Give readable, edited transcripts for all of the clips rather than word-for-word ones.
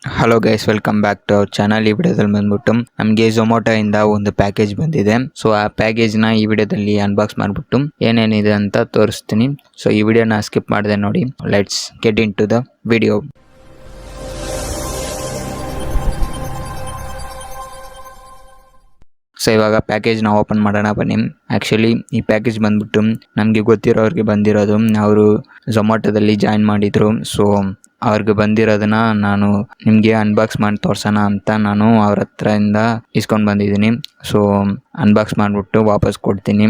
Hello guys, welcome back to our channel. ಈ ವಿಡಿಯೋದಲ್ಲಿ ಬಂದ್ಬಿಟ್ಟು ನಮಗೆ ಝೊಮ್ಯಾಟೊ ಇಂದ ಒಂದು ಪ್ಯಾಕೇಜ್ ಬಂದಿದೆ. ಸೊ ಆ ಪ್ಯಾಕೇಜ್ ನ ಈ ವಿಡಿಯೋದಲ್ಲಿ ಅನ್ಬಾಕ್ಸ್ ಮಾಡ್ಬಿಟ್ಟು ಏನೇನಿದೆ ಅಂತ ತೋರಿಸ್ತೀನಿ. ಸೊ ಈ ವಿಡಿಯೋನ ಸ್ಕಿಪ್ ಮಾಡದೆ ನೋಡಿ. Let's get into the video. So ಇವಾಗ ಪ್ಯಾಕೇಜ್ನ ಓಪನ್ ಮಾಡೋಣ ಬನ್ನಿ. ಆ್ಯಕ್ಚುಲಿ ಈ ಪ್ಯಾಕೇಜ್ ಬಂದ್ಬಿಟ್ಟು ನಮಗೆ ಗೊತ್ತಿರೋರಿಗೆ ಬಂದಿರೋದು. ಅವರು ಝೊಮ್ಯಾಟೊದಲ್ಲಿ ಜಾಯಿನ್ ಮಾಡಿದರು. ಸೊ ಅವ್ರಿಗೆ ಬಂದಿರೋದನ್ನ ನಾನು ನಿಮಗೆ ಅನ್ಬಾಕ್ಸ್ ಮಾಡಿ ತೋರ್ಸೋಣ ಅಂತ ನಾನು ಅವ್ರ ಹತ್ರದಿಂದ ಇಸ್ಕೊಂಡು ಬಂದಿದ್ದೀನಿ. ಸೊ ಅನ್ಬಾಕ್ಸ್ ಮಾಡಿಬಿಟ್ಟು ವಾಪಸ್ ಕೊಡ್ತೀನಿ.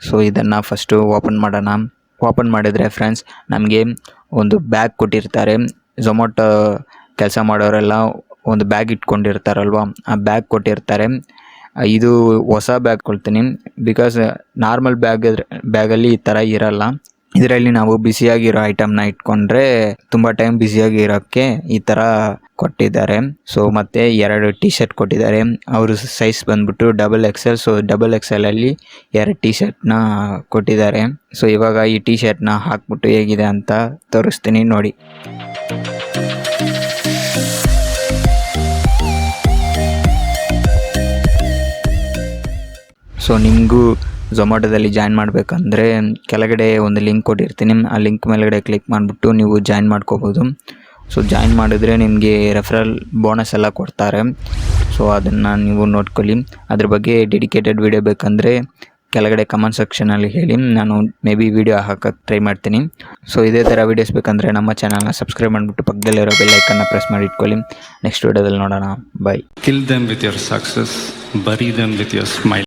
ಸೊ ಇದನ್ನು ಫಸ್ಟು ಓಪನ್ ಮಾಡೋಣ. ಓಪನ್ ಮಾಡಿದರೆ ಫ್ರೆಂಡ್ಸ್, ನಮಗೆ ಒಂದು ಬ್ಯಾಗ್ ಕೊಟ್ಟಿರ್ತಾರೆ. ಝೊಮ್ಯಾಟೊ ಕೆಲಸ ಮಾಡೋರೆಲ್ಲ ಒಂದು ಬ್ಯಾಗ್ ಇಟ್ಕೊಂಡಿರ್ತಾರಲ್ವ, ಆ ಬ್ಯಾಗ್ ಕೊಟ್ಟಿರ್ತಾರೆ. ಇದು ಹೊಸ ಬ್ಯಾಗ್ ಕೊಡ್ತೀನಿ, ಬಿಕಾಸ್ ನಾರ್ಮಲ್ ಬ್ಯಾಗಲ್ಲಿ ಈ ಥರ ಇರಲ್ಲ. ಇದರಲ್ಲಿ ನಾವು ಬಿಸಿಯಾಗಿರೋ ಐಟಮ್ನ ಇಟ್ಕೊಂಡ್ರೆ ತುಂಬ ಟೈಮ್ ಬಿಸಿಯಾಗಿರೋಕ್ಕೆ ಈ ಥರ ಕೊಟ್ಟಿದ್ದಾರೆ. ಸೊ ಮತ್ತು 2 ಟಿ ಶರ್ಟ್ ಕೊಟ್ಟಿದ್ದಾರೆ. ಅವರು ಸೈಜ್ ಬಂದ್ಬಿಟ್ಟು XXL. ಸೊ XXL ಅಲ್ಲಿ 2 ಟಿ ಶರ್ಟ್ನ ಕೊಟ್ಟಿದ್ದಾರೆ. ಸೊ ಇವಾಗ ಈ ಟಿ ಶರ್ಟ್ನ ಹಾಕ್ಬಿಟ್ಟು ಹೇಗಿದೆ ಅಂತ ತೋರಿಸ್ತೀನಿ ನೋಡಿ. ಸೊ ನಿಮಗೂ ಝೊಮ್ಯಾಟೊದಲ್ಲಿ ಜಾಯಿನ್ ಮಾಡಬೇಕಂದ್ರೆ ಕೆಳಗಡೆ ಒಂದು ಲಿಂಕ್ ಕೊಟ್ಟಿರ್ತೀನಿ. ಆ ಲಿಂಕ್ ಮೇಲ್ಗಡೆ ಕ್ಲಿಕ್ ಮಾಡಿಬಿಟ್ಟು ನೀವು ಜಾಯಿನ್ ಮಾಡ್ಕೋಬೋದು. ಸೊ ಜಾಯಿನ್ ಮಾಡಿದ್ರೆ ನಿಮಗೆ ರೆಫರಲ್ ಬೋನಸ್ ಎಲ್ಲ ಕೊಡ್ತಾರೆ. ಸೊ ಅದನ್ನು ನೀವು ನೋಡ್ಕೊಳ್ಳಿ. ಅದ್ರ ಬಗ್ಗೆ ಡೆಡಿಕೇಟೆಡ್ ವಿಡಿಯೋ ಬೇಕಂದರೆ ಕೆಳಗಡೆ ಕಮೆಂಟ್ ಸೆಕ್ಷನಲ್ಲಿ ಹೇಳಿ, ನಾನು ಮೇ ಬಿ ವಿಡಿಯೋ ಹಾಕೋಕ್ಕೆ ಟ್ರೈ ಮಾಡ್ತೀನಿ. ಸೊ ಇದೇ ಥರ ವೀಡಿಯೋಸ್ ಬೇಕಂದರೆ ನಮ್ಮ ಚಾನಲ್ನ ಸಬ್ಸ್ಕ್ರೈಬ್ ಮಾಡಿಬಿಟ್ಟು ಪಕ್ಕದಲ್ಲಿರೋ ಬೆಲ್ ಐಕನ್ನ ಪ್ರೆಸ್ ಮಾಡಿ ಇಟ್ಕೊಳ್ಳಿ. ನೆಕ್ಸ್ಟ್ ವಿಡಿಯೋದಲ್ಲಿ ನೋಡೋಣ. ಬಾಯ್. Kill them with your success, bury them with your smile.